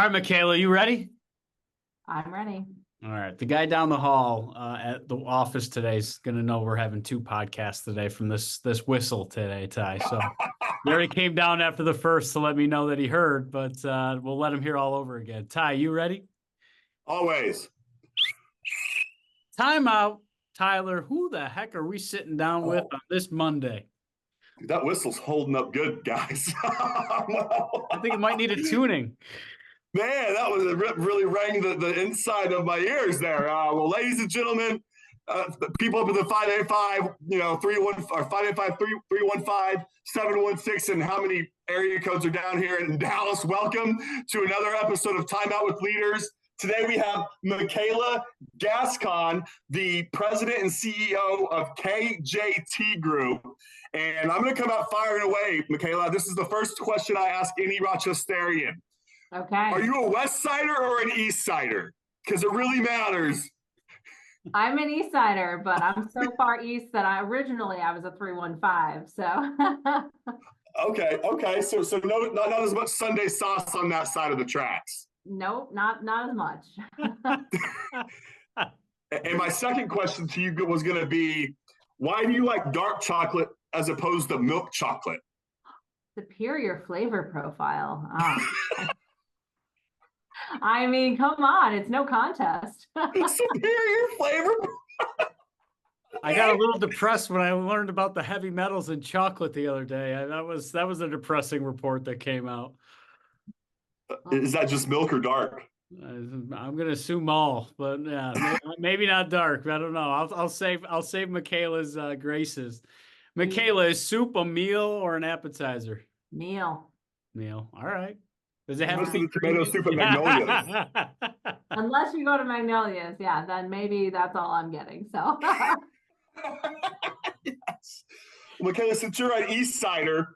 right, Michaela, you ready? I'm ready. All right. The guy down the hall at the office today is going to know we're having two podcasts today from this whistle today, Ty. So he already came down after the first to let me know that he heard, but we'll let him hear all over again. Ty, you ready? Always. Timeout. Tyler, who the heck are we sitting down with on this Monday? That whistle's holding up good, guys. I think it might need a tuning. Man, that was really rang the inside of my ears there. Well, ladies and gentlemen, people up in the 585, 31 or 585 315 716, and how many area codes are down here in Dallas? Welcome to another episode of Timeout with Leaders. Today we have Michaela Gascon, the president and CEO of KJT Group. And I'm going to come out firing away, Michaela. This is the first question I ask any Rochesterian. Okay. Are you a West Sider or an East Sider? Because it really matters. I'm an East Sider, but I'm so far east that I was a 315. So Okay. So no, not as much Sunday sauce on that side of the tracks. nope, not as much. And my second question to you was going to be, why do you like dark chocolate as opposed to milk chocolate? Superior flavor profile. I mean, come on, it's no contest. Superior flavor. I got a little depressed when I learned about the heavy metals in chocolate the other day. That was a depressing report that came out. Is that just milk or dark? I'm gonna assume all, but yeah, maybe not dark. I don't know. I'll save Michaela's graces. Michaela, is soup a meal or an appetizer? Meal. Meal. All right. Does it have Most to of be the tomato soup at Magnolia's. Unless you go to Magnolia's, yeah, then maybe that's all I'm getting. So Yes. Michaela, since you're an East Sider,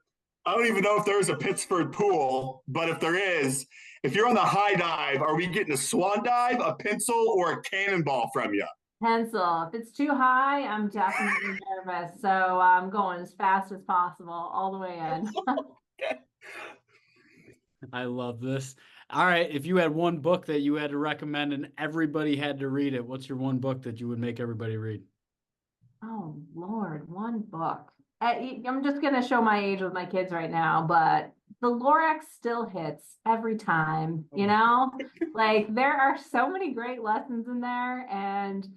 I don't even know if there's a Pittsburgh pool, but if there is, if you're on the high dive, are we getting a swan dive, a pencil, or a cannonball from you? pencil. If it's too high, I'm definitely nervous. So I'm going as fast as possible all the way in. I love this. All right. If you had one book that you had to recommend and everybody had to read it, what's your one book that you would make everybody read? Oh, Lord, one book. I'm just going to show my age with my kids right now, but the Lorax still hits every time, like there are so many great lessons in there, and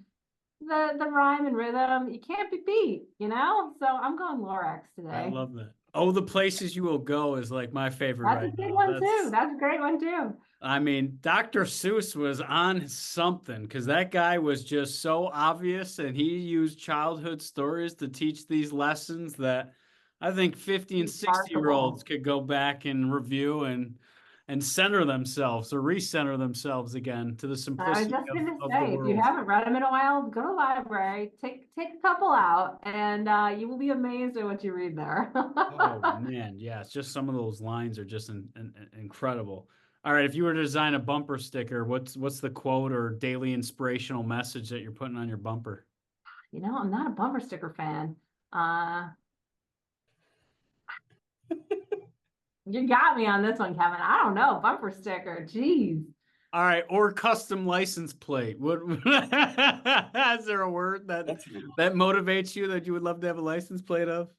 the rhyme and rhythm, you can't be beat, so I'm going Lorax today. I love that. Oh, The Places You Will Go is like my favorite That's right a good now. one too. That's a great one too. I mean, Dr. Seuss was on something because that guy was just so obvious, and he used childhood stories to teach these lessons that I think 50 and 60-year-olds could go back and review and center themselves or recenter themselves again to the I was simplicity just going to of say, the if you world. haven't read them in a while, go to the library, take a couple out, and you will be amazed at what you read there. Oh man, yeah, it's just some of those lines are just incredible. All right, if you were to design a bumper sticker, what's the quote or daily inspirational message that you're putting on your bumper? I'm not a bumper sticker fan. You got me on this one, Kevin. I don't know. Bumper sticker. Jeez. All right, or custom license plate. What is there a word that motivates you that you would love to have a license plate of?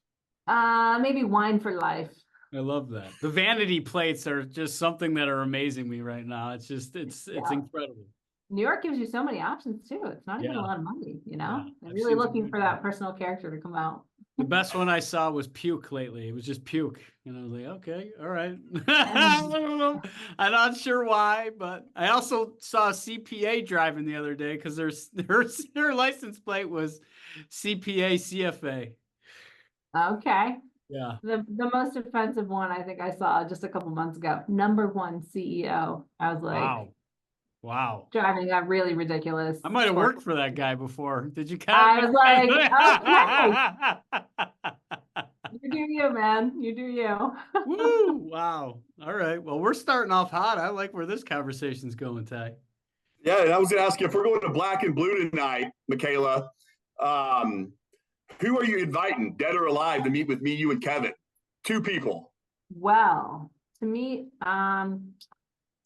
Maybe wine for life. I love that. The vanity plates are just something that are amazing me right now. It's just it's incredible. New York gives you so many options too. It's not even a lot of money, Yeah, They're really looking for that personal character to come out. The best one I saw was puke lately. It was just puke. And I was like, okay, all right. I'm not sure why, but I also saw a CPA driving the other day because her license plate was CPA CFA. Okay. Yeah. The most offensive one I think I saw just a couple months ago. #1 CEO. I was like, wow. Driving that really ridiculous. I might have worked for that guy before. Did you I was like, okay. You do you, man. You do you. Woo! Wow. All right. Well, we're starting off hot. I like where this conversation's going, Ty. Yeah, and I was going to ask you, if we're going to black and blue tonight, Michaela, who are you inviting, dead or alive, to meet with me, you, and Kevin? Two people. Well, to meet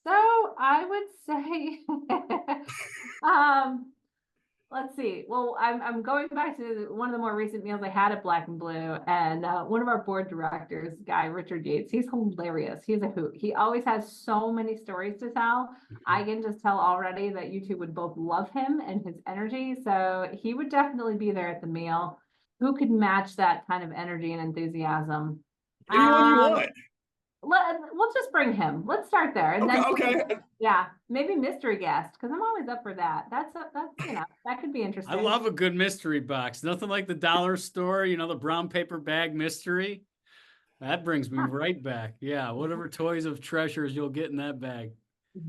So I would say, um, let's see. Well, I'm going back to one of the more recent meals I had at Black and Blue, and one of our board directors, guy Richard Yates, he's hilarious. He's a hoot. He always has so many stories to tell. I can just tell already that you two would both love him and his energy. So he would definitely be there at the meal. Who could match that kind of energy and enthusiasm? Anyone you Um, want. we'll just bring him. Let's start there, and then Okay. yeah, maybe mystery guest because I'm always up for that. That's that could be I interesting. love a good mystery box. Nothing like the dollar store, the brown paper bag mystery. That brings me right back. Yeah, whatever toys of treasures you'll get in that bag.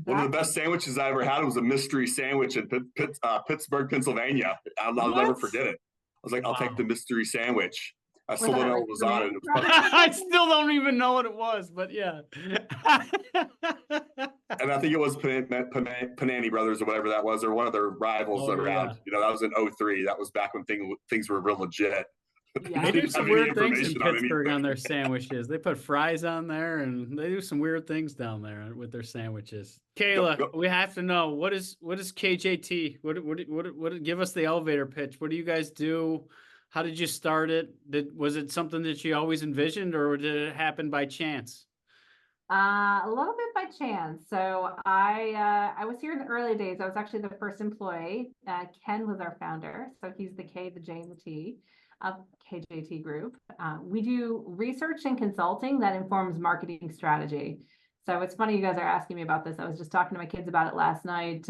One of the That best sandwiches I ever had was a mystery sandwich in Pittsburgh, Pennsylvania. I'll never what forget it. I was like, I'll take Wow. the mystery sandwich. I was still don't that know like what was on it. Korean It was fried? I still don't even know what it was, but yeah. and I think it was Panani Brothers or whatever that was, or one of their rivals Oh around. yeah. That was in '03. That was back when things were real legit. Yeah. They do Didn't have some any weird things in information on Pittsburgh on anything. their sandwiches. They put fries on there and they do some weird things down there with their sandwiches. Kayla, Go. we have to know what is KJT? What give us the elevator pitch. What do you guys do? How did you start it? Was it something that you always envisioned or did it happen by chance? A little bit by chance. So I was here in the early days. I was actually the first employee. Ken was our founder, so he's the K, the J, and the T of KJT Group. We do research and consulting that informs marketing strategy. So it's funny you guys are asking me about this. I was just talking to my kids about it last night.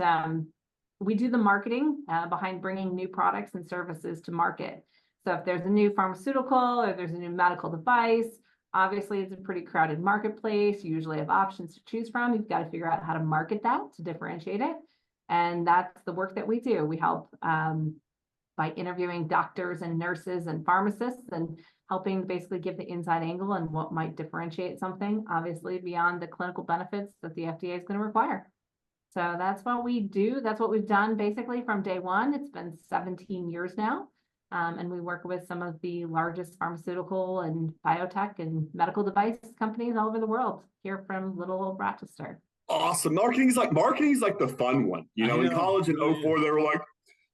We do the marketing behind bringing new products and services to market. So if there's a new pharmaceutical or there's a new medical device, obviously, it's a pretty crowded marketplace. You usually have options to choose from. You've got to figure out how to market that to differentiate it. And that's the work that we do. We help by interviewing doctors and nurses and pharmacists and helping basically give the inside angle and what might differentiate something, obviously, beyond the clinical benefits that the FDA is going to require. So that's what we do. That's what we've done basically from day one. It's been 17 years now. And we work with some of the largest pharmaceutical and biotech and medical device companies all over the world here from little old Rochester. Awesome. Marketing's like the fun one. I In know, college in it really '04, is. they were like,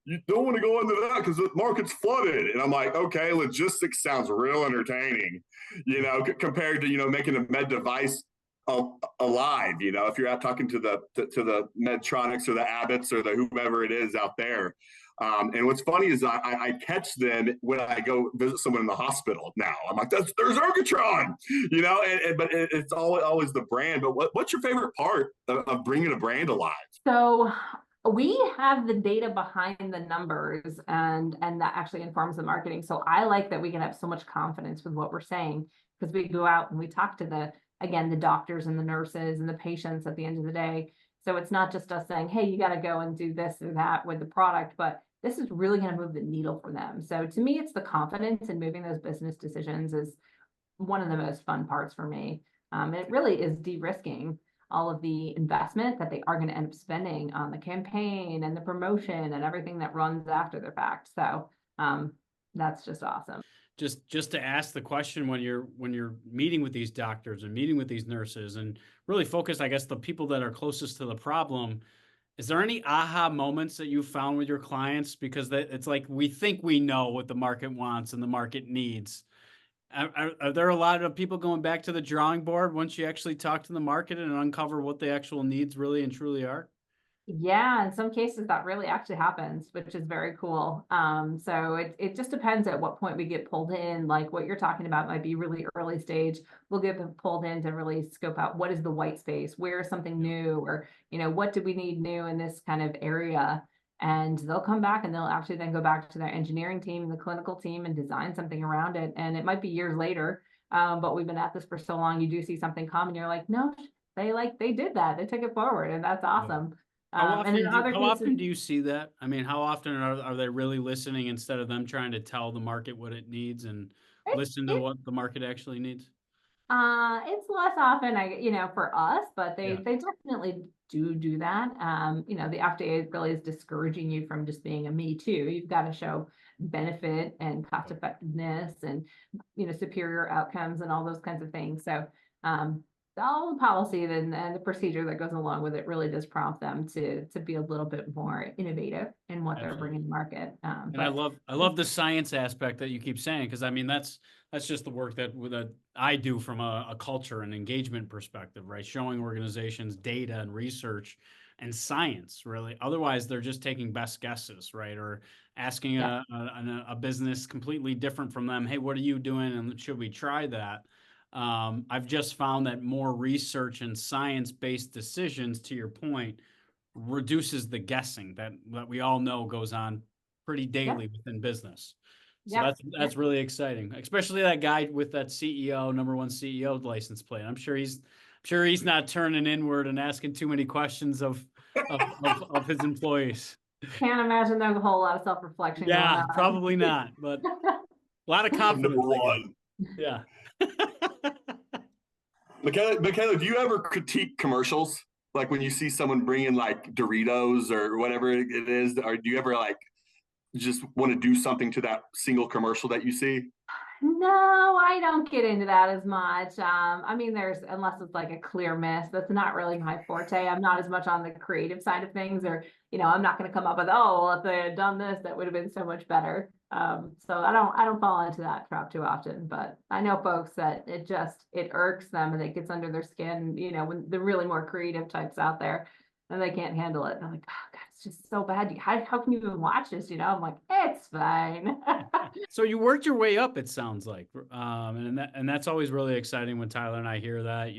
you don't want to go into that because the market's flooded. And I'm like, okay, logistics sounds real entertaining, compared to, making a med device alive. If you're out talking to the Medtronics or the Abbotts or the whomever it is out there. And what's funny is I catch them when I go visit someone in the hospital now. I'm like, there's Ergotron, but it's always the brand. But what's your favorite part of bringing a brand alive? So we have the data behind the numbers and that actually informs the marketing. So I like that we can have so much confidence with what we're saying because we go out and we talk to the doctors and the nurses and the patients at the end of the day. So it's not just us saying, hey, you got to go and do this or that with the product, but this is really going to move the needle for them. So to me, it's the confidence in moving those business decisions is one of the most fun parts for me. It really is de-risking all of the investment that they are going to end up spending on the campaign and the promotion and everything that runs after the fact. So that's just awesome. Just to ask the question when you're meeting with these doctors and meeting with these nurses and really focus, I guess, the people that are closest to the problem. Is there any aha moments that you found with your clients? Because it's like we think we know what the market wants and the market needs. Are there a lot of people going back to the drawing board once you actually talk to the market and uncover what the actual needs really and truly are? Yeah, in some cases that really actually happens, which is very cool. So it just depends at what point we get pulled in. Like what you're talking about might be really early stage. We'll get pulled in to really scope out what is the white space, where is something new, or what do we need new in this kind of area. And they'll come back and they'll actually then go back to their engineering team and the clinical team and design something around it. And it might be years later, but we've been at this for so long. You do see something come and you're like, no, they did that. They took it forward, and that's awesome. And in other How cases, often do you see that? I mean, how often are they really listening instead of them trying to tell the market what it needs and it, listen to it what the market actually needs? it's less often, for us, but they Yeah. they definitely do that. The FDA really is discouraging you from just being a me too. You've got to show benefit and cost effectiveness and superior outcomes and all those kinds of things. So all the policy and the procedure that goes along with it really does prompt them to be a little bit more innovative in what they're bringing to market. And But I love the science aspect that you keep saying, because I mean that's just the work that I do from a culture and engagement perspective, right? Showing organizations data and research and science, really. Otherwise, they're just taking best guesses, right? Or asking yeah, a business completely different from them, hey, what are you doing, and should we try that? I've just found that more research and science-based decisions, to your point, reduces the guessing that we all know goes on pretty yep, daily within business. So yep, that's really exciting, especially that guy with that CEO, number one CEO license plate. I'm sure he's not turning inward and asking too many questions of his employees. can't imagine there's a whole lot of self-reflection going Yeah, on. probably not, but a lot of Number confidence, I guess. one. Yeah. Michaela, do you ever critique commercials? Like when you see someone bringing like Doritos or whatever it is, or do you ever like just want to do something to that single commercial that you see? No, I don't get into that as much. I mean, unless it's like a clear miss, that's not really my forte. I'm not as much on the creative side of things, or, I'm not going to come up with, oh, well, if they had done this, that would have been so much better. So I don't fall into that trap too often, but I know folks that it irks them and it gets under their skin, when the really more creative types out there and they can't handle it. And I'm like, oh God, it's just so bad. How can you even watch this? I'm like, it's fine. So you worked your way up, it sounds like, and that's always really exciting when Tyler and I hear that.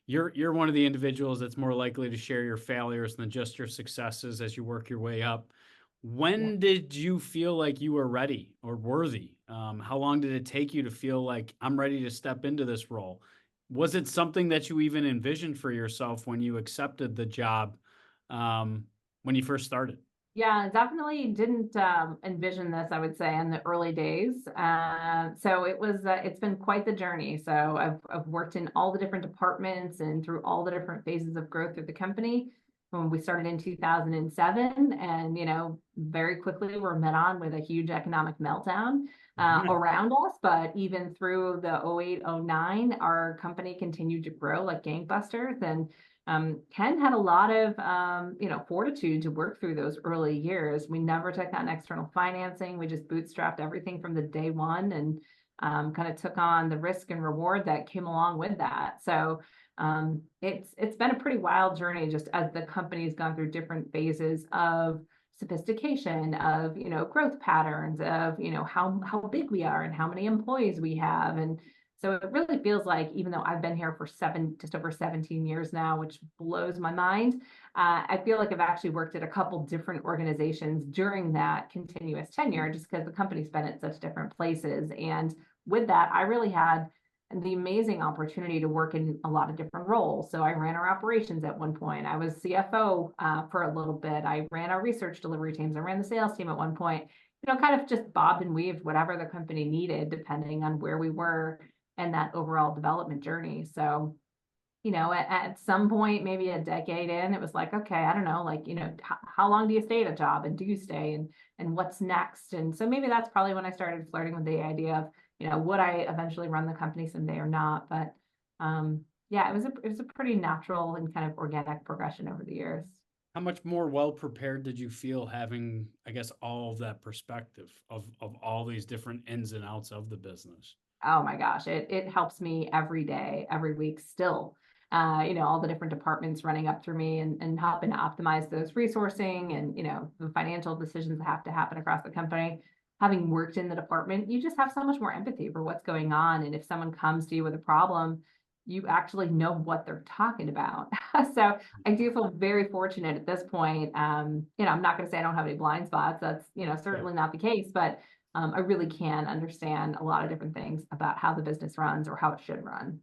You're one of the individuals that's more likely to share your failures than just your successes as you work your way up. Yeah. When did you feel like you were ready or worthy? How long did it take you to feel like I'm ready to step into this role? Was it something that you even envisioned for yourself when you accepted the job, when you first started? Yeah, definitely didn't envision this, I would say, in the early days. So it's been quite the journey. So I've worked in all the different departments and through all the different phases of growth through the company. When we started in 2007, and very quickly we're met on with a huge economic meltdown around us. But even through the 08, 09, our company continued to grow like gangbusters. And Ken had a lot of, fortitude to work through those early years. We never took on external financing. We just bootstrapped everything from the day one and kind of took on the risk and reward that came along with that. So it's been a pretty wild journey just as the company's gone through different phases of sophistication, of growth patterns, of how big we are and how many employees we have. And so it really feels like, even though I've been here for just over 17 years now, which blows my mind, I feel like I've actually worked at a couple different organizations during that continuous tenure, just because the company's been at such different places. And with that, I really had the amazing opportunity to work in a lot of different roles. So I ran our operations at one point. I was CFO for a little bit. I ran our research delivery teams. I ran the sales team at one point. Kind of just bobbed and weaved whatever the company needed, depending on where we were and that overall development journey. So, at some point, maybe a decade in, it was like, okay, I don't know, like, how long do you stay at a job, and do you stay, and what's next? And so maybe that's probably when I started flirting with the idea of, would I eventually run the company someday or not? But yeah, it was a pretty natural and kind of organic progression over the years. How much more well prepared did you feel having, I guess, all of that perspective of all these different ins and outs of the business? Oh my gosh, it helps me every day, every week still. All the different departments running up through me and helping to optimize those resourcing and, the financial decisions that have to happen across the company. Having worked in the department, you just have so much more empathy for what's going on. And if someone comes to you with a problem, you actually know what they're talking about. So I do feel very fortunate at this point. I'm not going to say I don't have any blind spots. That's, certainly not the case, but I really can understand a lot of different things about how the business runs or how it should run.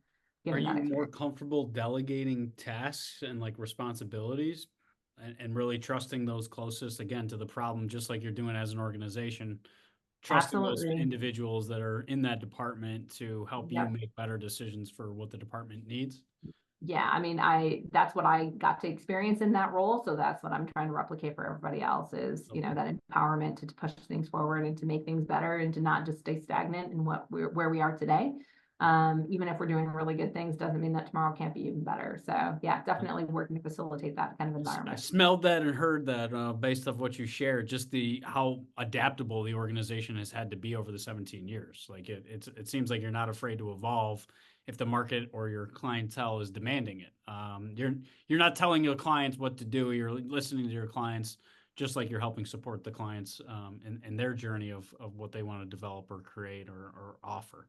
Are Given that you more experience. comfortable delegating tasks and like responsibilities and really trusting those closest again to the problem, just like you're doing as an organization, trusting those Absolutely. individuals that are in that department to help you Yep. make better decisions for what the department needs? Yeah, I mean, that's what I got to experience in that role. So that's what I'm trying to replicate for everybody else is, Okay. that empowerment to push things forward and to make things better and to not just stay stagnant in where we are today. Even if we're doing really good things, doesn't mean that tomorrow can't be even better. So yeah, definitely working to facilitate that kind of I environment. smelled that and heard that based off what you shared, just how adaptable the organization has had to be over the 17 years. Like it seems like you're not afraid to evolve if the market or your clientele is demanding it. You're not telling your clients what to do. You're listening to your clients, just like you're helping support the clients in their journey of what they want to develop or create or offer.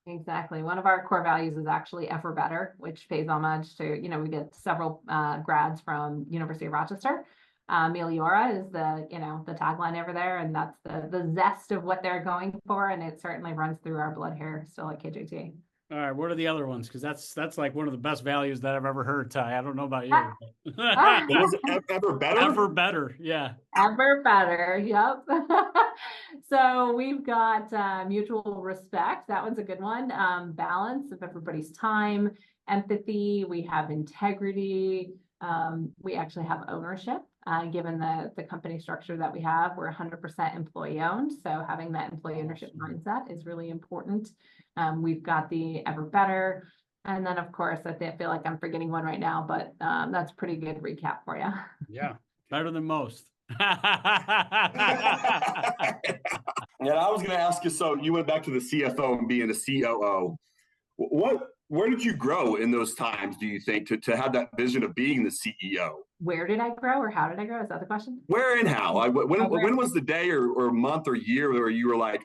Exactly. One of our core values is actually ever better, which pays homage to, we get several grads from University of Rochester. Meliora is the tagline over there, and that's the zest of what they're going for, and it certainly runs through our blood here still at KJT. All right, what are the other ones? Because that's like one of the best values that I've ever heard, Ty. I don't know about you. What was it? Ever better? Ever better, yeah. Ever better, yep. So we've got mutual respect. That one's a good one. Balance of everybody's time, empathy. We have integrity. We actually have ownership. Given the company structure that we have, we're 100% employee owned. So having that employee ownership mindset is really important. We've got the ever better. And then, of course, I feel like I'm forgetting one right now, but that's a pretty good recap for you. Yeah, better than most. Yeah, I was going to ask you, so you went back to the CFO and being a COO. Where did you grow in those times, do you think, to have that vision of being the CEO? Where did I grow or how did I grow? Is that the question? Where and how? When was the day or month or year where you were like,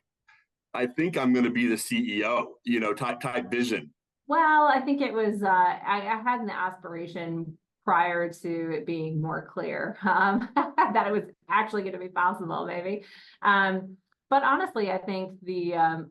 I think I'm going to be the CEO, type vision? Well, I think it was, I had an aspiration prior to it being more clear that it was actually going to be possible, maybe. But honestly, I think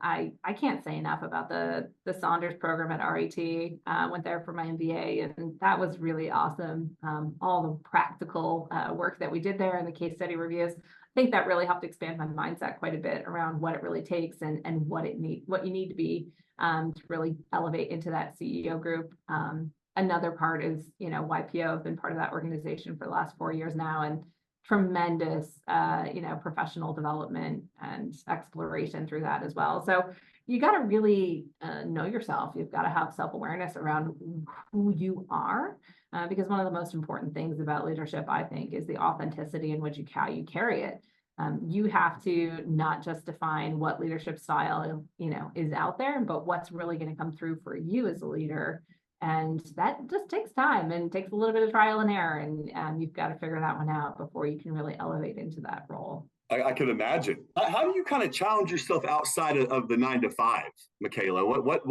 I can't say enough about the Saunders program at RIT. Went there for my MBA, and that was really awesome. All the practical work that we did there and the case study reviews, I think that really helped expand my mindset quite a bit around what it really takes and what you need to be to really elevate into that CEO group. Another part is, YPO. I've been part of that organization for the last 4 years now, and tremendous, professional development and exploration through that as well. So you got to really know yourself. You've got to have self-awareness around who you are, because one of the most important things about leadership, I think, is the authenticity in which how you carry it. You have to not just define what leadership style, is out there, but what's really going to come through for you as a leader. And that just takes time and takes a little bit of trial and error. And you've got to figure that one out before you can really elevate into that role. I can imagine. How do you kind of challenge yourself outside of the 9 to 5, Michaela? What?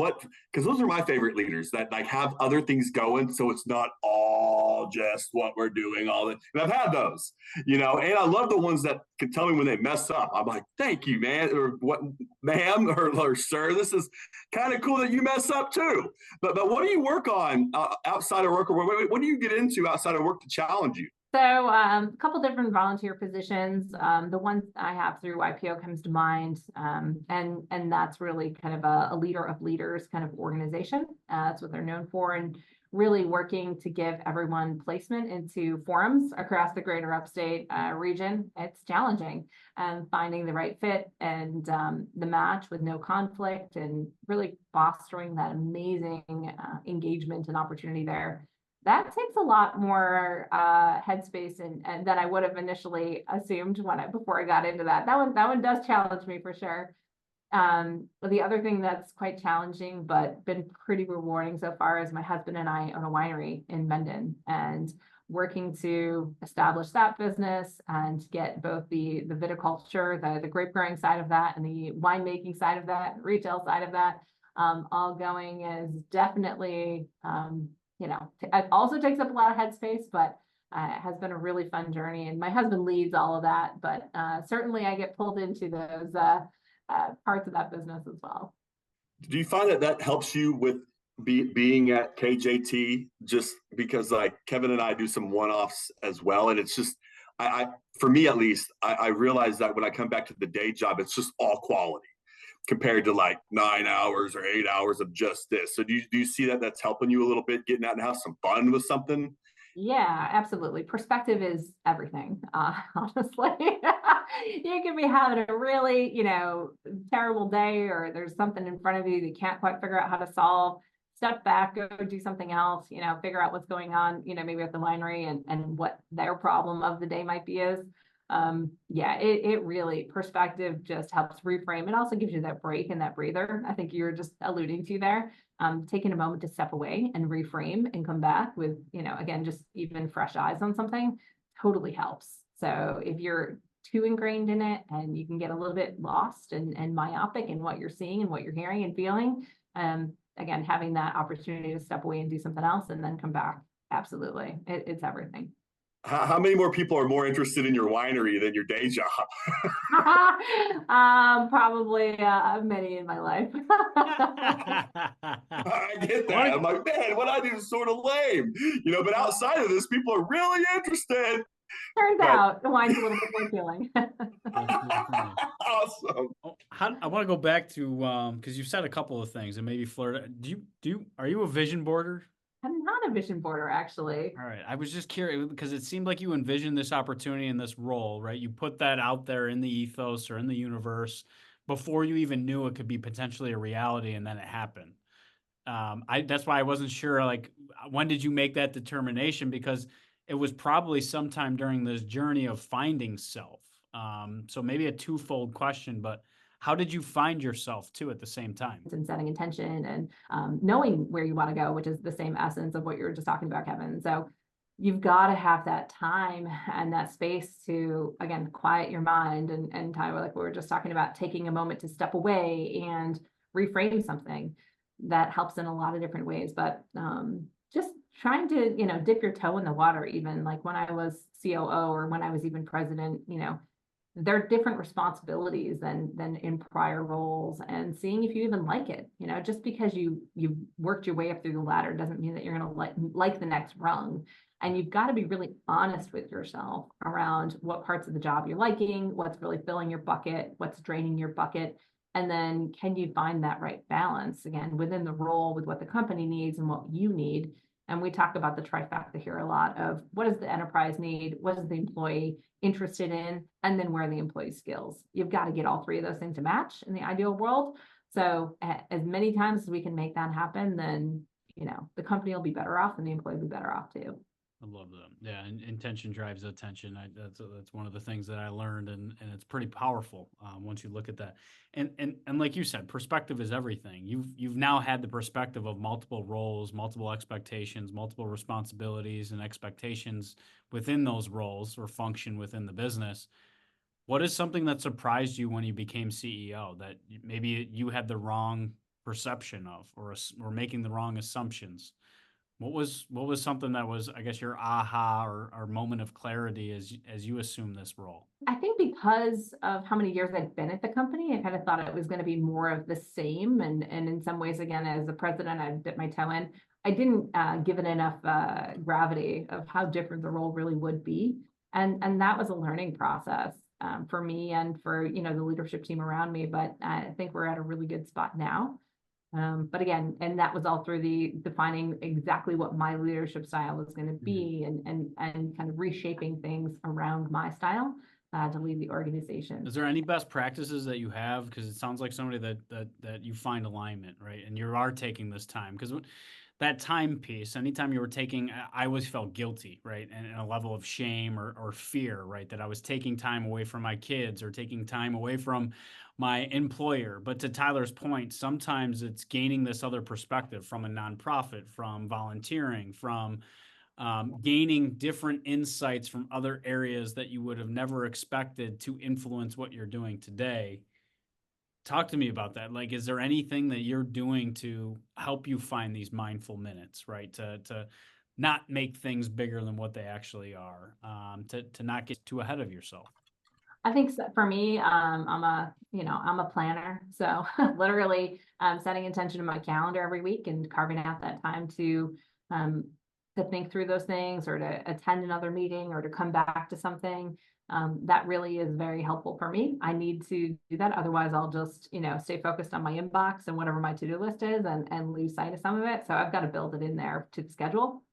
Because those are my favorite leaders that like have other things going, so it's not all just what we're doing. All that, and I've had those, and I love the ones that can tell me when they mess up. I'm like, thank you, man, or what, ma'am, or sir. This is kind of cool that you mess up too. But what do you work on outside of work, or what do you get into outside of work to challenge you? So a couple different volunteer positions. The one I have through YPO comes to mind, and that's really kind of a leader of leaders kind of organization. That's what they're known for, and really working to give everyone placement into forums across the greater upstate region. It's challenging, finding the right fit and the match with no conflict, and really fostering that amazing engagement and opportunity there. That takes a lot more headspace and than I would have initially assumed before I got into that. That one does challenge me for sure. But the other thing that's quite challenging but been pretty rewarding so far is my husband and I own a winery in Mendon, and working to establish that business and get both the viticulture, the grape growing side of that, and the winemaking side of that, retail side of that, all going is definitely it also takes up a lot of headspace, but it has been a really fun journey. And my husband leads all of that, but certainly I get pulled into those parts of that business as well. Do you find that helps you with being at KJT, just because like Kevin and I do some one-offs as well, and it's just for me at least, I realize that when I come back to the day job, it's just all quality compared to like 9 hours or 8 hours of just this. So do you see that's helping you a little bit, getting out and have some fun with something? Yeah, absolutely. Perspective is everything, honestly. You could be having a really, terrible day, or there's something in front of you that you can't quite figure out how to solve. Step back, go do something else, figure out what's going on, maybe at the winery, and what their problem of the day might be is. Yeah, it really, perspective just helps reframe. It also gives you that break and that breather. I think you're just alluding to there. Taking a moment to step away and reframe and come back with, again, just even fresh eyes on something totally helps. So if you're too ingrained in it and you can get a little bit lost and myopic in what you're seeing and what you're hearing and feeling, again, having that opportunity to step away and do something else and then come back, absolutely, it's everything. How many more people are more interested in your winery than your day job? Probably many in my life. I get that. I'm like, man, what I do is sort of lame, but outside of this, people are really interested. Turns out the wine's a little bit more appealing. Awesome. I want to go back to because you said a couple of things and maybe Florida. Are you a vision boarder? I'm not a vision boarder, actually. All right. I was just curious because it seemed like you envisioned this opportunity in this role, right? You put that out there in the ethos or in the universe before you even knew it could be potentially a reality, and then it happened. That's why I wasn't sure, like, when did you make that determination? Because it was probably sometime during this journey of finding self. So maybe a twofold question, but how did you find yourself too at the same time? And setting intention and knowing where you want to go, which is the same essence of what you were just talking about, Kevin. So you've got to have that time and that space to, again, quiet your mind and Tyler, like we were just talking about, taking a moment to step away and reframe something. That helps in a lot of different ways, but just trying to, dip your toe in the water, even like when I was COO or when I was even president, there are different responsibilities than in prior roles, and seeing if you even like it. Just because you've worked your way up through the ladder doesn't mean that you're going to like the next rung. And you've got to be really honest with yourself around what parts of the job you're liking, what's really filling your bucket, what's draining your bucket. And then can you find that right balance, again, within the role with what the company needs and what you need. And we talk about the trifecta here a lot of what does the enterprise need? What is the employee interested in? And then where are the employee skills? You've got to get all three of those things to match in the ideal world. So as many times as we can make that happen, then, the company will be better off and the employee will be better off too. I love that. Yeah, intention drives attention. That's one of the things that I learned, and it's pretty powerful once you look at that. And like you said, perspective is everything. You've now had the perspective of multiple roles, multiple expectations, multiple responsibilities, and expectations within those roles or function within the business. What is something that surprised you when you became CEO that maybe you had the wrong perception of, or making the wrong assumptions? What was something that was, I guess, your aha or moment of clarity as you assume this role? I think because of how many years I'd been at the company, I kind of thought it was going to be more of the same. And in some ways, again, as the president, I dipped my toe in. I didn't give it enough gravity of how different the role really would be. And that was a learning process for me and for, the leadership team around me. But I think we're at a really good spot now. But again, and that was all through the defining exactly what my leadership style was going to be, and kind of reshaping things around my style to lead the organization. Is there any best practices that you have? Because it sounds like somebody that you find alignment, right? And you are taking this time, because that time piece, anytime you were taking, I always felt guilty, right? And a level of shame or fear, right? That I was taking time away from my kids or taking time away from my employer. But to Tyler's point, sometimes it's gaining this other perspective from a nonprofit, from volunteering, from gaining different insights from other areas that you would have never expected to influence what you're doing today. Talk to me about that. Like, is there anything that you're doing to help you find these mindful minutes, right? To not make things bigger than what they actually are, to not get too ahead of yourself. I think for me, I'm a planner. So literally setting intention in my calendar every week and carving out that time to think through those things, or to attend another meeting, or to come back to something. That really is very helpful for me. I need to do that. Otherwise I'll just, stay focused on my inbox and whatever my to-do list is and lose sight of some of it. So I've got to build it in there to the schedule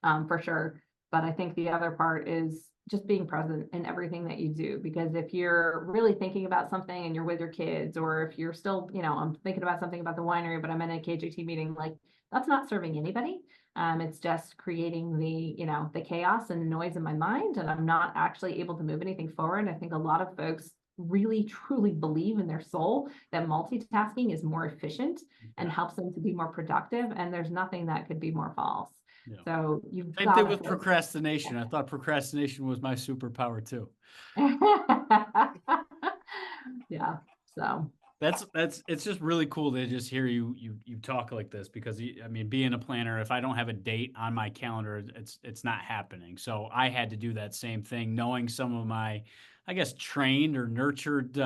for sure. But I think the other part is just being present in everything that you do. Because if you're really thinking about something and you're with your kids, or if you're still, I'm thinking about something about the winery, but I'm in a KJT meeting, like that's not serving anybody. It's just creating the chaos and noise in my mind, and I'm not actually able to move anything forward. I think a lot of folks really truly believe in their soul that multitasking is more efficient and helps them to be more productive. And there's nothing that could be more false. Yeah. So you've Same got thing with procrastination. I thought procrastination was my superpower too. Yeah. So it's just really cool to just hear you talk like this, because I mean, being a planner, if I don't have a date on my calendar, it's not happening. So I had to do that same thing, knowing some of my, I guess, trained or nurtured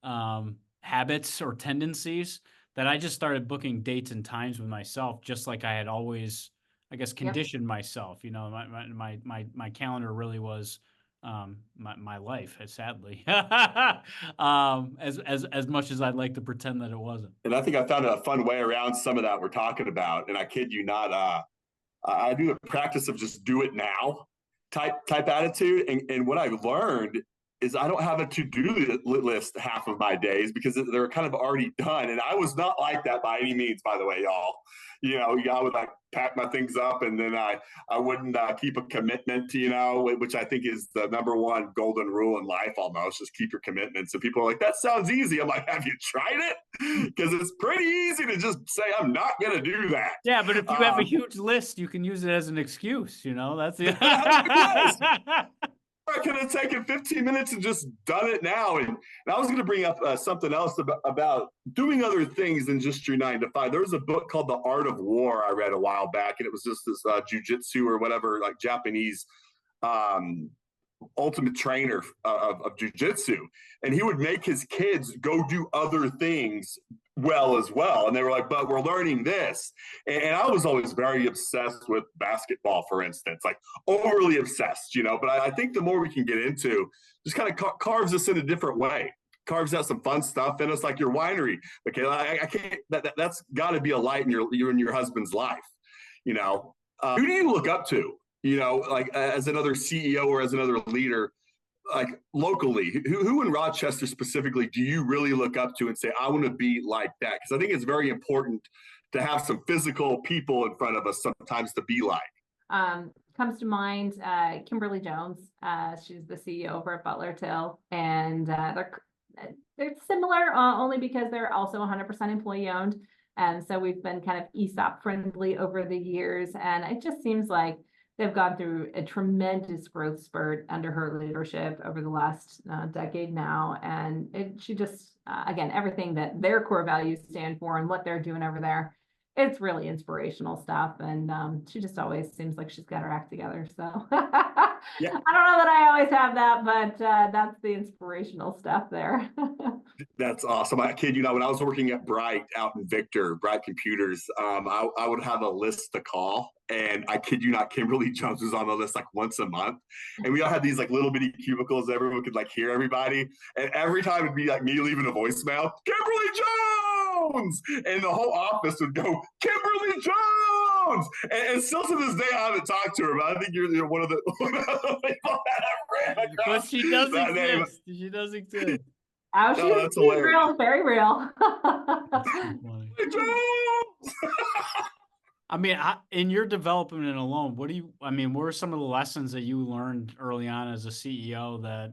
habits or tendencies, that I just started booking dates and times with myself, just like I had always, I guess, conditioned myself. My calendar really was my life, sadly. As much as I'd like to pretend that it wasn't. And I think I found a fun way around some of that we're talking about. And I kid you not, I do the practice of just do it now type attitude. And what I've learned is I don't have a to-do list half of my days, because they're kind of already done. And I was not like that by any means, by the way, y'all. I would like pack my things up, and then I wouldn't keep a commitment, which I think is the number one golden rule in life almost, just keep your commitments. And people are like, that sounds easy. I'm like, have you tried it? Because it's pretty easy to just say, I'm not going to do that. Yeah, but if you have a huge list, you can use it as an excuse, that's the I could have taken 15 minutes and just done it now. And I was going to bring up something else about doing other things than just your 9 to 5. There was a book called The Art of War I read a while back, and it was just this jujitsu or whatever, like Japanese ultimate trainer of jujitsu. And he would make his kids go do other things as well. And they were like, but we're learning this. And I was always very obsessed with basketball, for instance, like overly obsessed, but I think the more we can get into, just kind of carves us in a different way, carves out some fun stuff in us, like your winery. Okay, I can't, that's got to be a light in your husband's life. Who do you look up to, like as another CEO or as another leader, like locally? Who in Rochester specifically do you really look up to and say, I want to be like that? Because I think it's very important to have some physical people in front of us sometimes to be like. Comes to mind, Kimberly Jones. She's the CEO over at Butler Till, and they're similar only because they're also 100% employee owned. And so we've been kind of ESOP friendly over the years. And it just seems like they've gone through a tremendous growth spurt under her leadership over the last decade now. And she just, again, everything that their core values stand for and what they're doing over there, it's really inspirational stuff. And she just always seems like she's got her act together. So yeah. I don't know that I always have that, but that's the inspirational stuff there. That's awesome. I kid you not, when I was working at Bright out in Victor, Bright Computers, I would have a list to call. And I kid you not, Kimberly Jones was on the list like once a month. And we all had these like little bitty cubicles. Everyone could like hear everybody. And every time it'd be like me leaving a voicemail, Kimberly Jones! And the whole office would go, Kimberly Jones! And still to this day, I haven't talked to her, but I think you're one of the people that I ran across. But she does exist. She does exist. Oh, she's real, very real. I mean, in your development alone, what are some of the lessons that you learned early on as a CEO that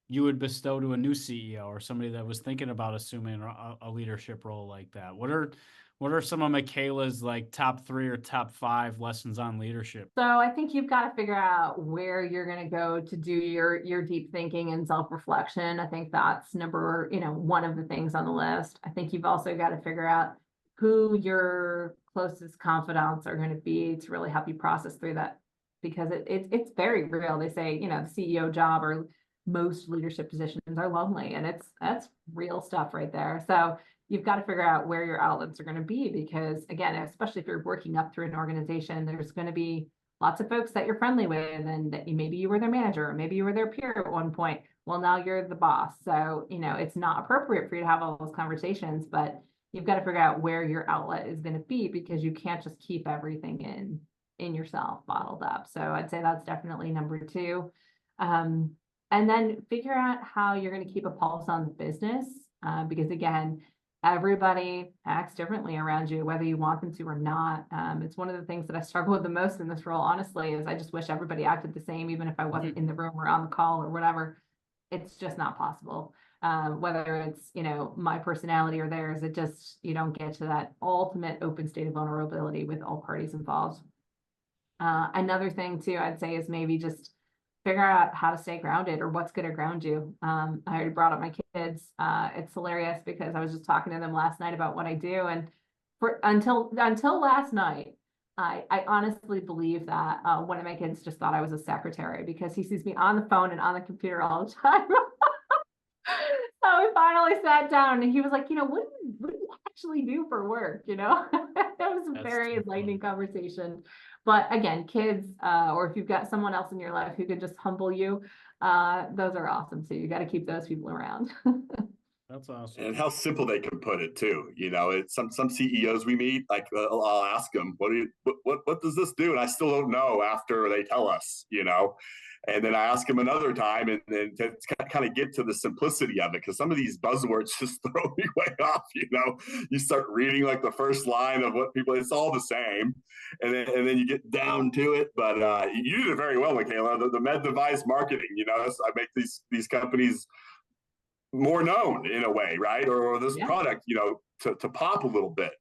you would bestow to a new CEO or somebody that was thinking about assuming a leadership role like that? What are some of Michaela's like top 3 or top 5 lessons on leadership? So I think you've got to figure out where you're going to go to do your deep thinking and self-reflection. I think that's one of the things on the list. I think you've also got to figure out who your closest confidants are going to be to really help you process through that, because it's very real. They say, the CEO job or most leadership positions are lonely, and that's real stuff right there. So you've got to figure out where your outlets are going to be, because again, especially if you're working up through an organization, there's going to be lots of folks that you're friendly with, and that maybe you were their manager, or maybe you were their peer at one point. Well, now you're the boss. So, it's not appropriate for you to have all those conversations, but you've got to figure out where your outlet is going to be, because you can't just keep everything in. in yourself bottled up. So I'd say that's definitely number two. And then figure out how you're going to keep a pulse on the business, because again, everybody acts differently around you, whether you want them to or not. It's one of the things that I struggle with the most in this role, honestly, is I just wish everybody acted the same, even if I wasn't in the room or on the call or whatever. It's just not possible. Whether it's, my personality or theirs, you don't get to that ultimate open state of vulnerability with all parties involved. Another thing too, I'd say, is maybe just figure out how to stay grounded, or what's going to ground you. I already brought up my kids. It's hilarious because I was just talking to them last night about what I do. And until last night, I honestly believe that one of my kids just thought I was a secretary, because he sees me on the phone and on the computer all the time. So we finally sat down and he was like, what do you actually do for work? It was a very enlightening conversation. But again, kids, or if you've got someone else in your life who could just humble you, those are awesome. So you got to keep those people around. That's awesome. And how simple they can put it too. It's some CEOs we meet, like I'll ask them, what does this do? And I still don't know after they tell us, And then I ask them another time, and then to kind of get to the simplicity of it, because some of these buzzwords just throw me way off. You start reading like the first line of what people, it's all the same, and then you get down to it. But you did it very well, Michaela. The med device marketing, I make these companies more known in a way, right? Or this product, to pop a little bit.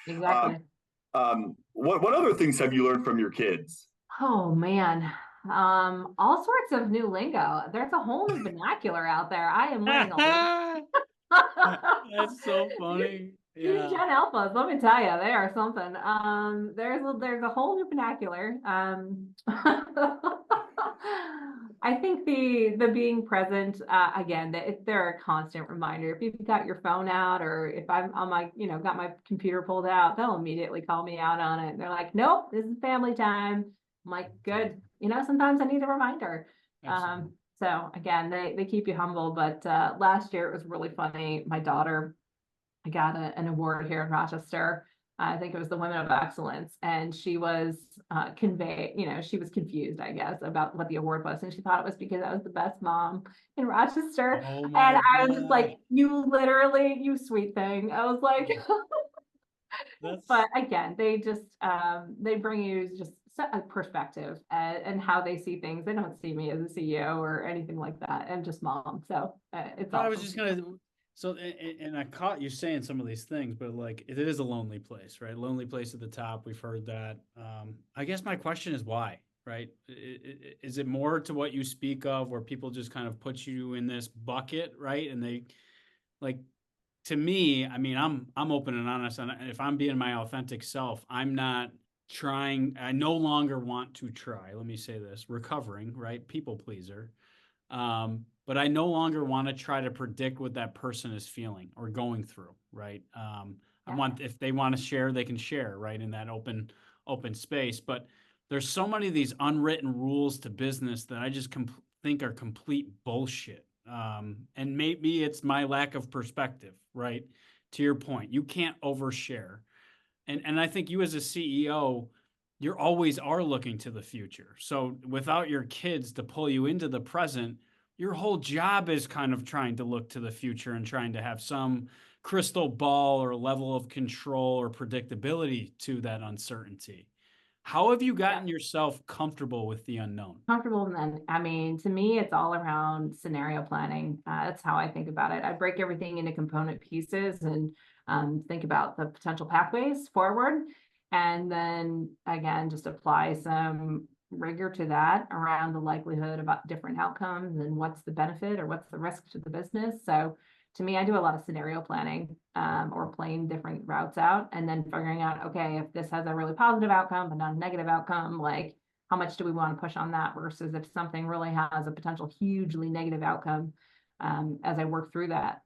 Exactly. What other things have you learned from your kids? Oh man. All sorts of new lingo. There's a whole new vernacular out there. I am learning a lot. That's so funny. These Gen Alphas, let me tell you, they are something. There's a whole new vernacular. I think the being present, again, they're a constant reminder. If you've got your phone out, or if I'm on my, got my computer pulled out, they'll immediately call me out on it. They're like, nope, this is family time. I'm like, good. Sometimes I need a reminder. So again, they keep you humble. But last year it was really funny. My daughter got an award here in Rochester. I think it was the Women of Excellence, and she was she was confused, I guess, about what the award was, and she thought it was because I was the best mom in Rochester. Oh and I was just like, you sweet thing. I was like, but again, they just they bring you just a perspective and how they see things. They don't see me as a CEO or anything like that. I'm just mom. So it's awesome. I was just gonna. So, and I caught you saying some of these things, but like, it is a lonely place, right? Lonely place at the top. We've heard that. I guess my question is why, right? Is it more to what you speak of, where people just kind of put you in this bucket, right? And they, like, to me, I mean, I'm open and honest, and if I'm being my authentic self, I'm not trying. I no longer want to try. Let me say this: recovering, right? People pleaser. But I no longer want to try to predict what that person is feeling or going through, right? I want, if they want to share, they can share, right, in that open space. But there's so many of these unwritten rules to business that I just think are complete bullshit. And maybe it's my lack of perspective, right? To your point, you can't overshare. And I think you as a CEO, you always are looking to the future. So without your kids to pull you into the present, your whole job is kind of trying to look to the future and trying to have some crystal ball or level of control or predictability to that uncertainty. How have you gotten yourself comfortable with the unknown? Comfortable, and then, I mean, to me, it's all around scenario planning. That's how I think about it. I break everything into component pieces and think about the potential pathways forward. And then again, just apply some rigor to that around the likelihood about different outcomes and what's the benefit or what's the risk to the business. So to me, I do a lot of scenario planning or playing different routes out and then figuring out, okay, if this has a really positive outcome but not a negative outcome, like how much do we want to push on that versus if something really has a potential hugely negative outcome. As I work through that,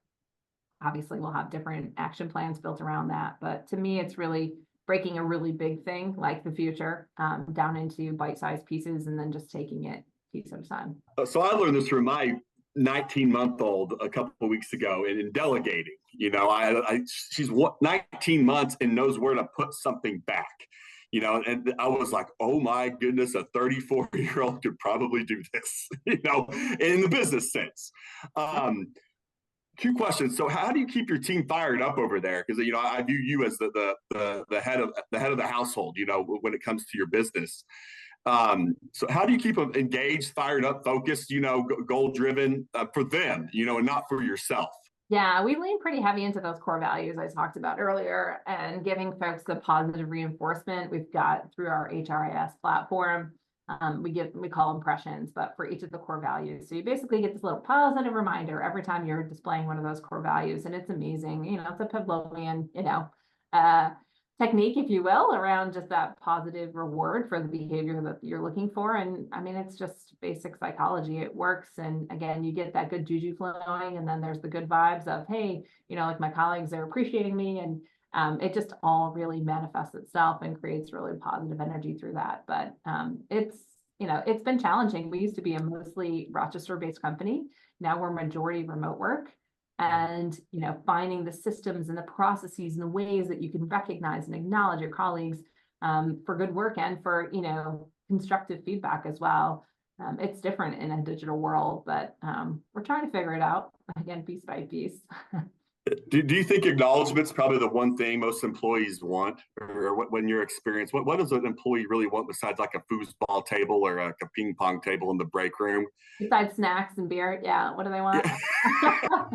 obviously we'll have different action plans built around that. But to me, it's really breaking a really big thing like the future down into bite-sized pieces and then just taking it piece at a time. So I learned this from my 19-month-old a couple of weeks ago in delegating. She's 19 months and knows where to put something back. you know, and I was like, oh my goodness, a 34-year-old could probably do this, you know, in the business sense. Two questions. So how do you keep your team fired up over there? Because, you know, I view you as the head of the household, you know, when it comes to your business. So how do you keep them engaged, fired up, focused, you know, goal driven for them, you know, and not for yourself? Yeah, we lean pretty heavy into those core values I talked about earlier and giving folks the positive reinforcement we've got through our HRIS platform. We call impressions, but for each of the core values. So you basically get this little positive reminder every time you're displaying one of those core values. And it's amazing. You know, it's a Pavlovian, you know, technique, if you will, around just that positive reward for the behavior that you're looking for. And I mean, it's just basic psychology. It works. And again, you get that good juju flowing, and then there's the good vibes of, hey, you know, like my colleagues are appreciating me, and it just all really manifests itself and creates really positive energy through that. But it's, you know, it's been challenging. We used to be a mostly Rochester-based company. Now we're majority remote work. And, you know, finding the systems and the processes and the ways that you can recognize and acknowledge your colleagues for good work and for, you know, constructive feedback as well. It's different in a digital world, but we're trying to figure it out, again, piece by piece. Do you think acknowledgement's probably the one thing most employees want, or what, when your experience, what does an employee really want besides like a foosball table or a ping pong table in the break room? Besides snacks and beer, yeah, what do they want? Yeah.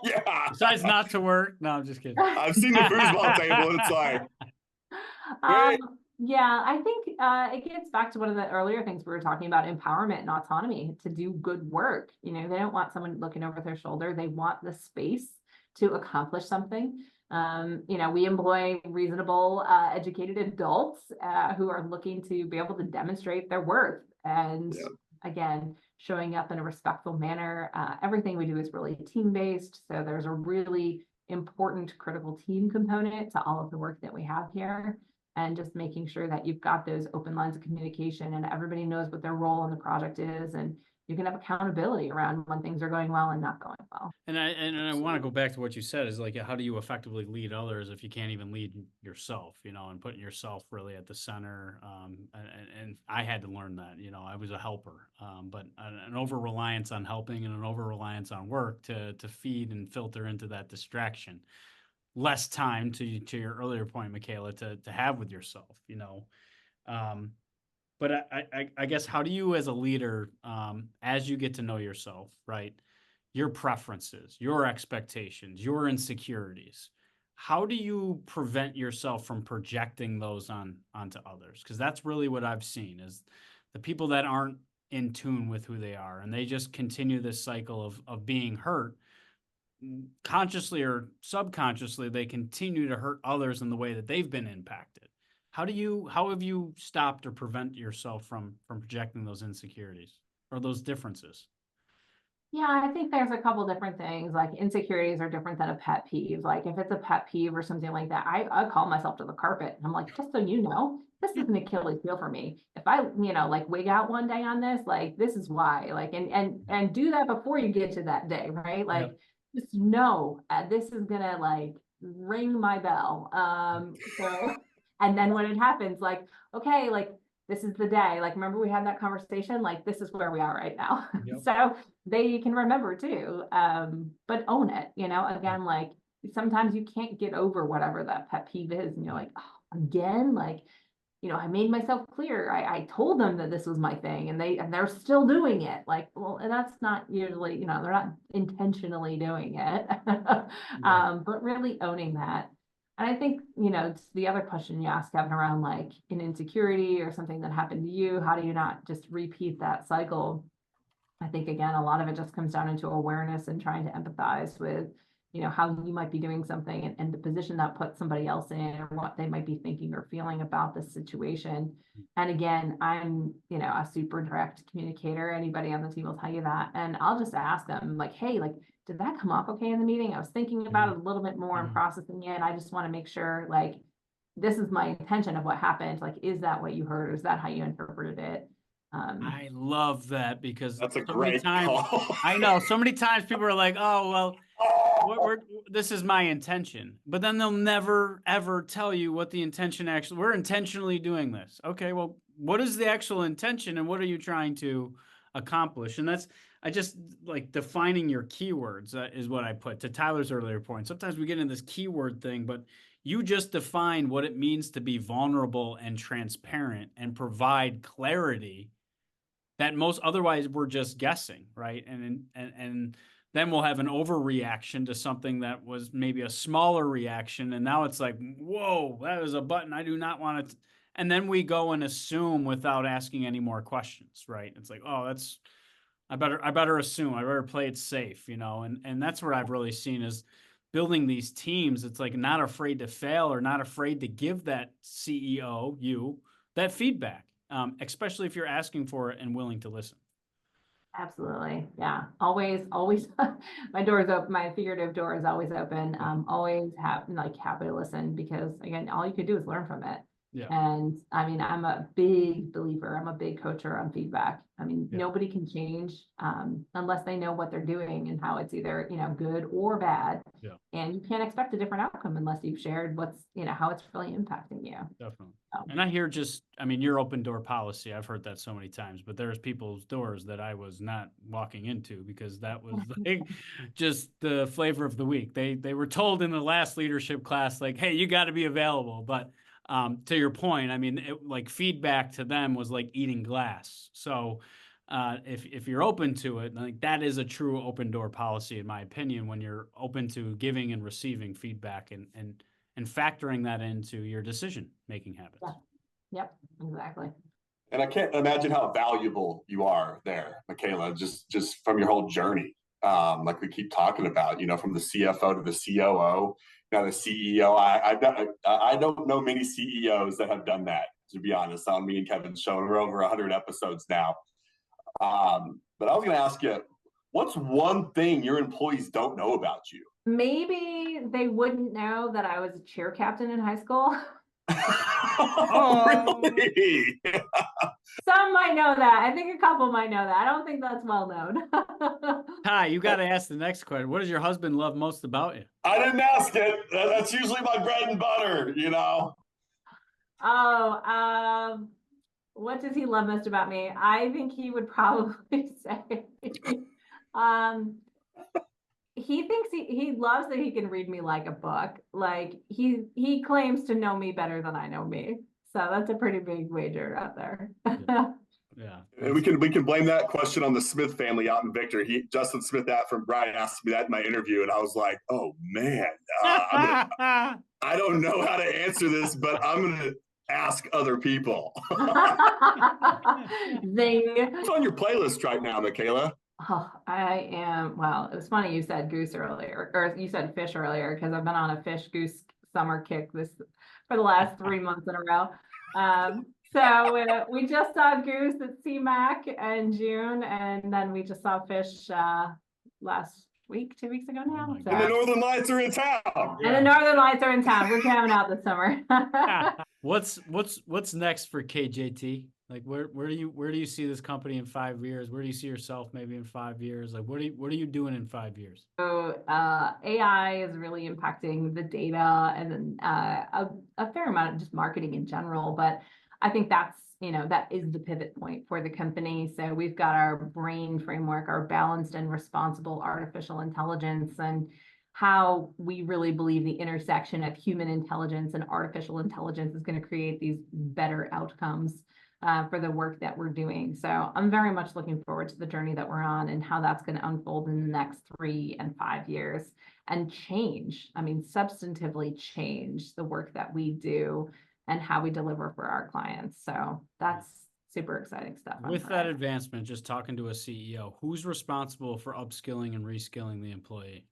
Yeah. Besides not to work. No, I'm just kidding. I've seen the foosball table, and it's like, hey. Yeah, I think it gets back to one of the earlier things we were talking about, empowerment and autonomy to do good work. You know, they don't want someone looking over their shoulder. They want the space to accomplish something. You know, we employ reasonable, educated adults who are looking to be able to demonstrate their worth. And again, showing up in a respectful manner. Everything we do is really team-based. So there's a really important critical team component to all of the work that we have here. And just making sure that you've got those open lines of communication and everybody knows what their role in the project is, and you can have accountability around when things are going well and not going well. And I want to go back to what you said, is like, how do you effectively lead others if you can't even lead yourself, you know, and putting yourself really at the center. And I had to learn that, you know, I was a helper, but an over-reliance on helping and an over-reliance on work to feed and filter into that distraction. Less time, to your earlier point, Michaela, to have with yourself, you know. But I guess, how do you as a leader, as you get to know yourself, right, your preferences, your expectations, your insecurities, how do you prevent yourself from projecting those onto others? Because that's really what I've seen, is the people that aren't in tune with who they are, and they just continue this cycle of being hurt. Consciously or subconsciously, they continue to hurt others in the way that they've been impacted. How have you stopped or prevent yourself from projecting those insecurities or those differences? Yeah, I think there's a couple different things. Like, insecurities are different than a pet peeve. Like, if it's a pet peeve or something like that, I call myself to the carpet. I'm like, just so you know, this is an Achilles heel for me. If I, you know, like, wig out one day on this, like, this is why. Like, and do that before you get to that day, right? Like, just know this is gonna like ring my bell. So, and then when it happens, like, okay, like, this is the day. Like, remember we had that conversation? Like, this is where we are right now. So they can remember too, but own it, you know. Again, like, sometimes you can't get over whatever that pet peeve is, and you're like, oh, again, like, you know, I made myself clear. I told them that this was my thing, and they're still doing it. Like, well, and that's not usually, you know, they're not intentionally doing it. But really owning that. And I think, you know, it's the other question you asked, Kevin, around like an insecurity or something that happened to you, how do you not just repeat that cycle? I think, again, a lot of it just comes down into awareness and trying to empathize with, you know, how you might be doing something and the position that puts somebody else in, or what they might be thinking or feeling about this situation. And again, I'm, you know, a super direct communicator. Anybody on the team will tell you that. And I'll just ask them, like, hey, like, did that come off okay in the meeting? I was thinking about it a little bit more and processing it. I just want to make sure, like, this is my intention of what happened. Like, is that what you heard? Or is that how you interpreted it? I love that, because that's a so many great times, call. I know so many times people are like, oh, well, This is my intention, but then they'll never ever tell you what the intention actually, we're intentionally doing this. Okay, well, what is the actual intention and what are you trying to accomplish? And that's, I just like defining your keywords is what I put to Tyler's earlier point. Sometimes we get in this keyword thing, but you just define what it means to be vulnerable and transparent and provide clarity that most otherwise we're just guessing, right? And then we'll have an overreaction to something that was maybe a smaller reaction, and now it's like, whoa, that is a button I do not want to. And then we go and assume without asking any more questions, right? It's like, oh, that's I better assume, I better play it safe, and that's what I've really seen is building these teams. It's like not afraid to fail or not afraid to give that CEO that feedback, especially if you're asking for it and willing to listen. Absolutely. Yeah. Always, my door is open. My figurative door is always open. Always happy to listen because again, all you could do is learn from it. Yeah. And I mean, I'm a big believer. I'm a big coacher on feedback. I mean, nobody can change unless they know what they're doing and how it's either, good or bad. Yeah. And you can't expect a different outcome unless you've shared how it's really impacting you. Definitely. And I hear your open door policy. I've heard that so many times, but there's people's doors that I was not walking into because that was like just the flavor of the week. They were told in the last leadership class, like, hey, you got to be available. But to your point, like feedback to them was like eating glass. So if you're open to it, like that is a true open door policy, in my opinion, when you're open to giving and receiving feedback and factoring that into your decision-making habits. Yeah. Yep, exactly. And I can't imagine how valuable you are there, Michaela, just from your whole journey. Like we keep talking about, from the CFO to the COO, now the CEO. I don't know many CEOs that have done that, to be honest. On me and Kevyn's show, we're over 100 episodes now. But I was going to ask you, what's one thing your employees don't know about you? Maybe they wouldn't know that I was a cheer captain in high school. Really? Some might know that. I think a couple might know that. I don't think that's well known. Ty, you got to ask the next question. What does your husband love most about you? I didn't ask it. That's usually my bread and butter, Oh, what does he love most about me? I think he would probably say, he thinks he loves that he can read me like a book. Like he claims to know me better than I know me. So that's a pretty big wager out there. Yeah. And we can blame that question on the Smith family out in Victor. Justin Smith from Brian asked me that in my interview, and I was like, "Oh man, I don't know how to answer this, but I'm gonna ask other people." Zing. What's on your playlist right now, Michaela? Oh, I am. Well, it was funny you said goose earlier, or you said fish earlier, because I've been on a fish goose summer kick for the last 3 months in a row. So we just saw goose at CMAC in June, and then we just saw fish last week, 2 weeks ago now. And the Northern Lights are in town. And the Northern Lights are in town. We're camping out this summer. What's next for KJT? Like where do you see this company in 5 years? Where do you see yourself maybe in 5 years? Like what are you doing in 5 years? So AI is really impacting the data and then a fair amount of just marketing in general. But I think that is the pivot point for the company. So we've got our BRAIN framework, our balanced and responsible artificial intelligence, and how we really believe the intersection of human intelligence and artificial intelligence is going to create these better outcomes for the work that we're doing. So I'm very much looking forward to the journey that we're on and how that's going to unfold in the next 3 and 5 years and substantively change the work that we do and how we deliver for our clients. So that's super exciting stuff. With that advancement, just talking to a CEO, who's responsible for upskilling and reskilling the employee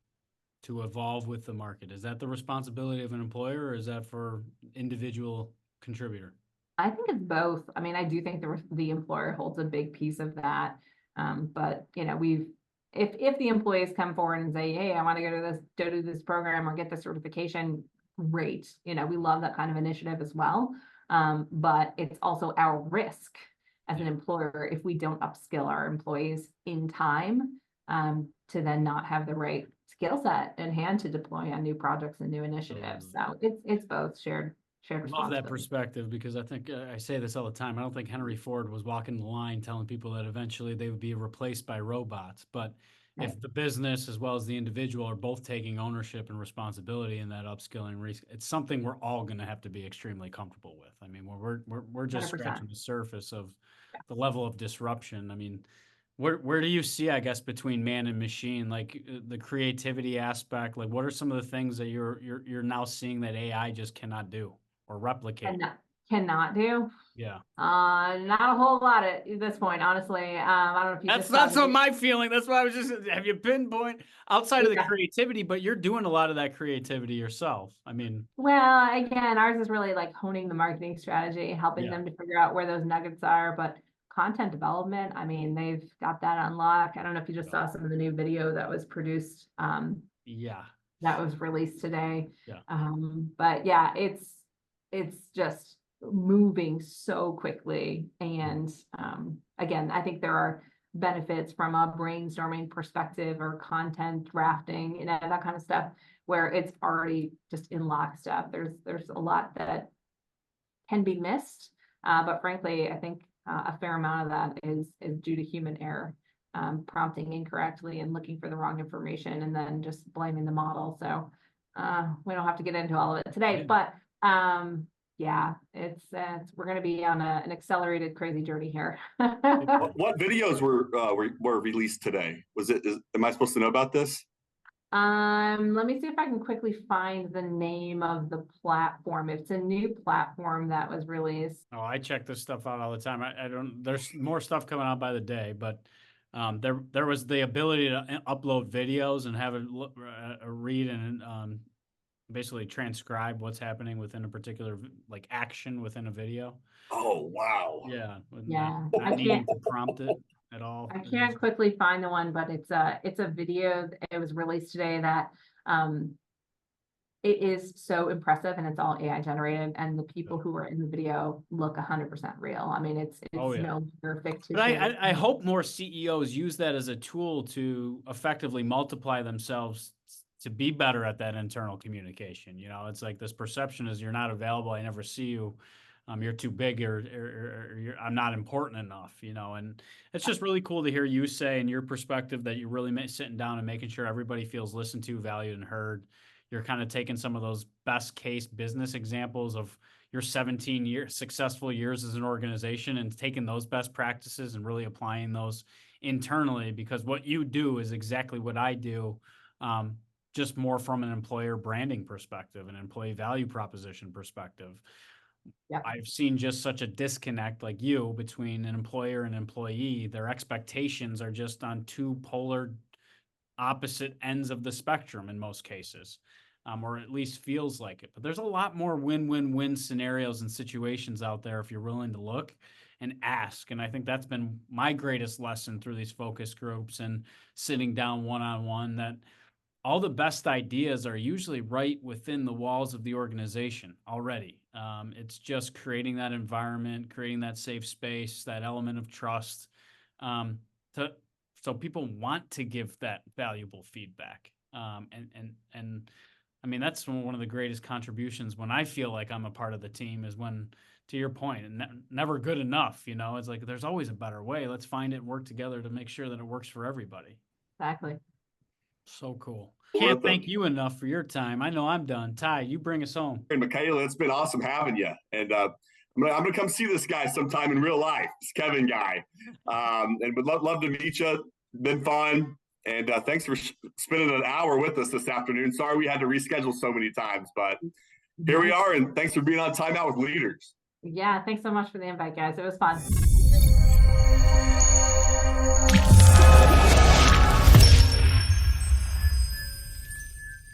to evolve with the market? Is that the responsibility of an employer, or is that for individual contributor? I think it's both. I do think the employer holds a big piece of that. But if the employees come forward and say, hey, I want to go to this program or get this certification, great. We love that kind of initiative as well. But it's also our risk as an employer if we don't upskill our employees in time to then not have the right skill set in hand to deploy on new projects and new initiatives. So it's both shared I love that responsibility. perspective, because I think I say this all the time. I don't think Henry Ford was walking the line telling people that eventually they would be replaced by robots. But Right. if the business as well as the individual are both taking ownership and responsibility in that upskilling, it's something we're all going to have to be extremely comfortable with. I mean, we're just 100%. scratching the surface of the level of disruption. I mean, where do you see, I guess, between man and machine, like the creativity aspect? Like, what are some of the things that you're now seeing that AI just cannot do or replicate? Cannot do. Yeah. Not a whole lot at this point, honestly. I don't know if you That's just saw not so my feeling. That's why I was just, have you pinpoint outside of the Yeah. creativity, but you're doing a lot of that creativity yourself. I mean, Well, again, ours is really like honing the marketing strategy, helping Yeah. them to figure out where those nuggets are. But content development, I mean, they've got that unlocked. I don't know if you just saw some of the new video that was produced, yeah. that was released today. Yeah. But yeah, it's just moving so quickly. And again, I think there are benefits from a brainstorming perspective or content drafting, you know, that kind of stuff, where it's already just in lockstep. There's a lot that can be missed, but frankly, I think a fair amount of that is due to human error, prompting incorrectly and looking for the wrong information and then just blaming the model. So we don't have to get into all of it today, but yeah, it's we're going to be on an accelerated crazy journey here. What videos were released today? Am I supposed to know about this? Let me see if I can quickly find the name of the platform. It's a new platform that was released. Oh, I check this stuff out all the time. I don't, there's more stuff coming out by the day, but there was the ability to upload videos and have a read and basically transcribe what's happening within a particular like action within a video. Oh, wow. Yeah. Yeah, Not needing to prompt it at all. I can't quickly find the one, but it's a video. It was released today that it is so impressive, and it's all AI generated, and the people who are in the video look 100% real. I mean, it's no longer fictitious. But I hope more CEOs use that as a tool to effectively multiply themselves to be better at that internal communication. You know, it's like this perception is you're not available, I never see you, you're too big, or I'm not important enough, you know. And it's just really cool to hear you say in your perspective that you're really sitting down and making sure everybody feels listened to, valued, and heard. You're kind of taking some of those best case business examples of your 17 successful years as an organization and taking those best practices and really applying those internally, because what you do is exactly what I do, just more from an employer branding perspective, an employee value proposition perspective. Yep. I've seen just such a disconnect, like you, between an employer and employee. Their expectations are just on two polar opposite ends of the spectrum in most cases, or at least feels like it. But there's a lot more win-win-win scenarios and situations out there if you're willing to look and ask. And I think that's been my greatest lesson through these focus groups and sitting down one-on-one, that all the best ideas are usually right within the walls of the organization already. It's just creating that environment, creating that safe space, that element of trust, so people want to give that valuable feedback. And I mean, that's one of the greatest contributions when I feel like I'm a part of the team, is when, to your point, never good enough, you know. It's like there's always a better way. Let's find it and work together to make sure that it works for everybody. Exactly. So cool. Can't thank you enough for your time. I know I'm done. Ty, you bring us home. And Michaela, it's been awesome having you. And I'm gonna come see this guy sometime in real life, this Kevyn guy. And would love to meet you. Been fun. And thanks for spending an hour with us this afternoon. Sorry we had to reschedule so many times, but here we are. And thanks for being on Timeout with Leaders. Yeah, thanks so much for the invite, guys. It was fun.